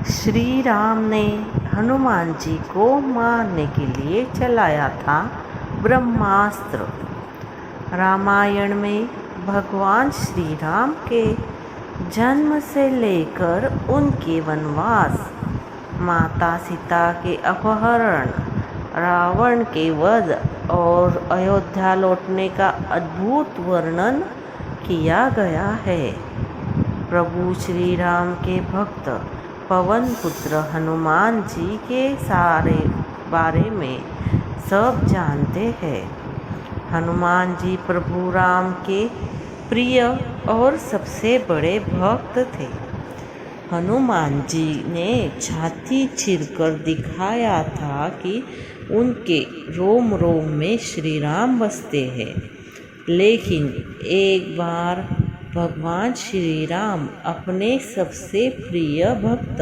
श्री राम ने हनुमान जी को मारने के लिए चलाया था ब्रह्मास्त्र। रामायण में भगवान श्री राम के जन्म से लेकर उनके वनवास, माता सीता के अपहरण, रावण के वध और अयोध्या लौटने का अद्भुत वर्णन किया गया है। प्रभु श्री राम के भक्त पवन पुत्र हनुमान जी के सारे बारे में सब जानते हैं। हनुमान जी प्रभु राम के प्रिय और सबसे बड़े भक्त थे। हनुमान जी ने छाती चीरकर दिखाया था कि उनके रोम रोम में श्री राम बसते हैं। लेकिन एक बार भगवान श्री राम अपने सबसे प्रिय भक्त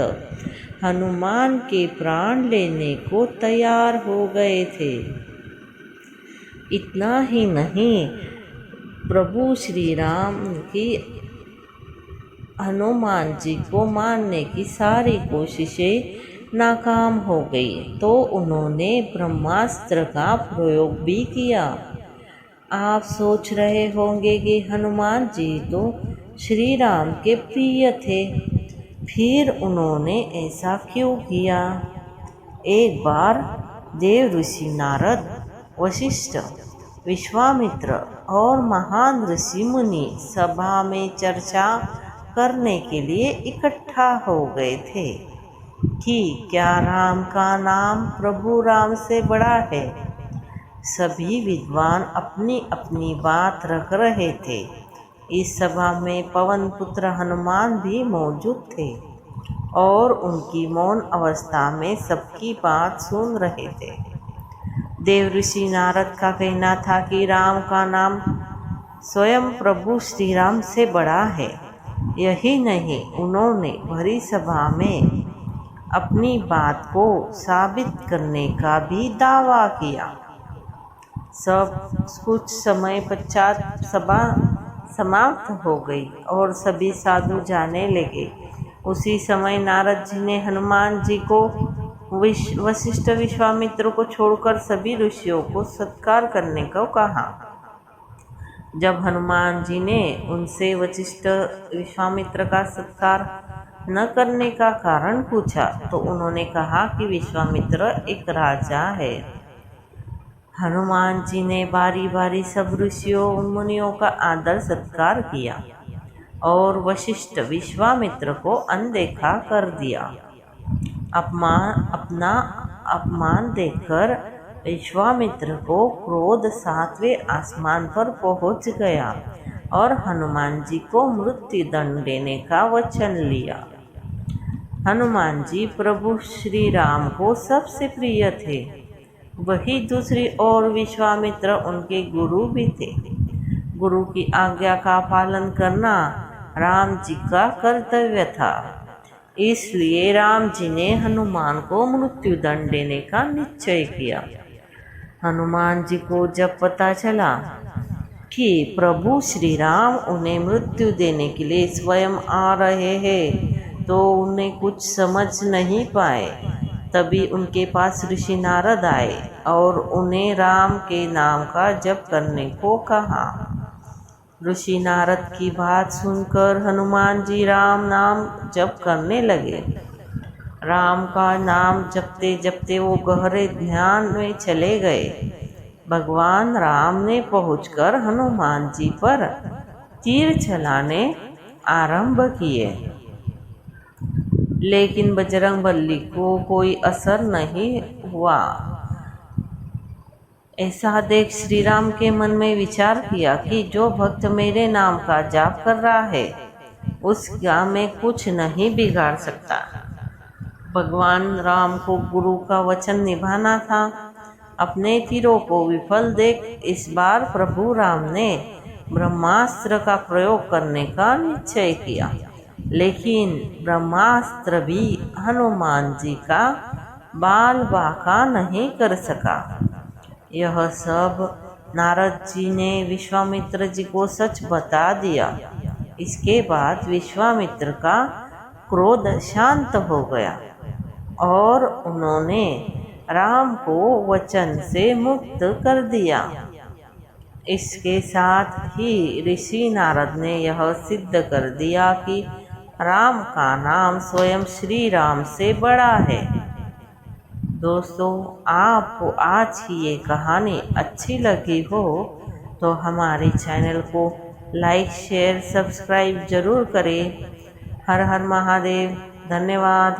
हनुमान के प्राण लेने को तैयार हो गए थे। इतना ही नहीं, प्रभु श्री राम की हनुमान जी को मारने की सारी कोशिशें नाकाम हो गई, तो उन्होंने ब्रह्मास्त्र का प्रयोग भी किया। आप सोच रहे होंगे कि हनुमान जी तो श्री राम के प्रिय थे, फिर उन्होंने ऐसा क्यों किया? एक बार देव ऋषि नारद, वशिष्ठ, विश्वामित्र और महान ऋषि मुनि सभा में चर्चा करने के लिए इकट्ठा हो गए थे कि क्या राम का नाम प्रभु राम से बड़ा है। सभी विद्वान अपनी अपनी बात रख रहे थे। इस सभा में पवन पुत्र हनुमान भी मौजूद थे और उनकी मौन अवस्था में सबकी बात सुन रहे थे। देव ऋषि नारद का कहना था कि राम का नाम स्वयं प्रभु श्री राम से बड़ा है। यही नहीं, उन्होंने भरी सभा में अपनी बात को साबित करने का भी दावा किया। सब कुछ समय पश्चात सभा समाप्त हो गई और सभी साधु जाने लगे। उसी समय नारद जी ने हनुमान जी को वशिष्ठ विश्वामित्र को छोड़कर सभी ऋषियों को सत्कार करने को कहा। जब हनुमान जी ने उनसे वशिष्ठ विश्वामित्र का सत्कार न करने का कारण पूछा, तो उन्होंने कहा कि विश्वामित्र एक राजा है। हनुमान जी ने बारी बारी सब ऋषियों और मुनियों का आदर सत्कार किया और वशिष्ठ विश्वामित्र को अनदेखा कर दिया। अपना अपमान देखकर विश्वामित्र को क्रोध 7वें आसमान पर पहुंच गया और हनुमान जी को मृत्यु दंड देने का वचन लिया। हनुमान जी प्रभु श्री राम को सबसे प्रिय थे। वही दूसरी ओर विश्वामित्र उनके गुरु भी थे। गुरु की आज्ञा का पालन करना राम जी का कर्तव्य था। इसलिए राम जी ने हनुमान को मृत्यु दंड देने का निश्चय किया। हनुमान जी को जब पता चला कि प्रभु श्री राम उन्हें मृत्यु देने के लिए स्वयं आ रहे हैं, तो उन्हें कुछ समझ नहीं पाए। तभी उनके पास ऋषि नारद आए और उन्हें राम के नाम का जप करने को कहा। ऋषि नारद की बात सुनकर हनुमान जी राम नाम जप करने लगे। राम का नाम जपते जपते वो गहरे ध्यान में चले गए। भगवान राम ने पहुंचकर हनुमान जी पर तीर चलाने आरंभ किए, लेकिन बजरंगबली को कोई असर नहीं हुआ। ऐसा देख श्री राम के मन में विचार किया कि जो भक्त मेरे नाम का जाप कर रहा है, उसका मैं कुछ नहीं बिगाड़ सकता। भगवान राम को गुरु का वचन निभाना था। अपने तीरों को विफल देख इस बार प्रभु राम ने ब्रह्मास्त्र का प्रयोग करने का निश्चय किया, लेकिन ब्रह्मास्त्र भी हनुमान जी का बाल बाका नहीं कर सका। यह सब नारद जी ने विश्वामित्र जी को सच बता दिया। इसके बाद विश्वामित्र का क्रोध शांत हो गया और उन्होंने राम को वचन से मुक्त कर दिया। इसके साथ ही ऋषि नारद ने यह सिद्ध कर दिया कि राम का नाम स्वयं श्री राम से बड़ा है। दोस्तों, आपको आज की ये कहानी अच्छी लगी हो तो हमारे चैनल को लाइक शेयर सब्सक्राइब जरूर करें। हर हर महादेव। धन्यवाद।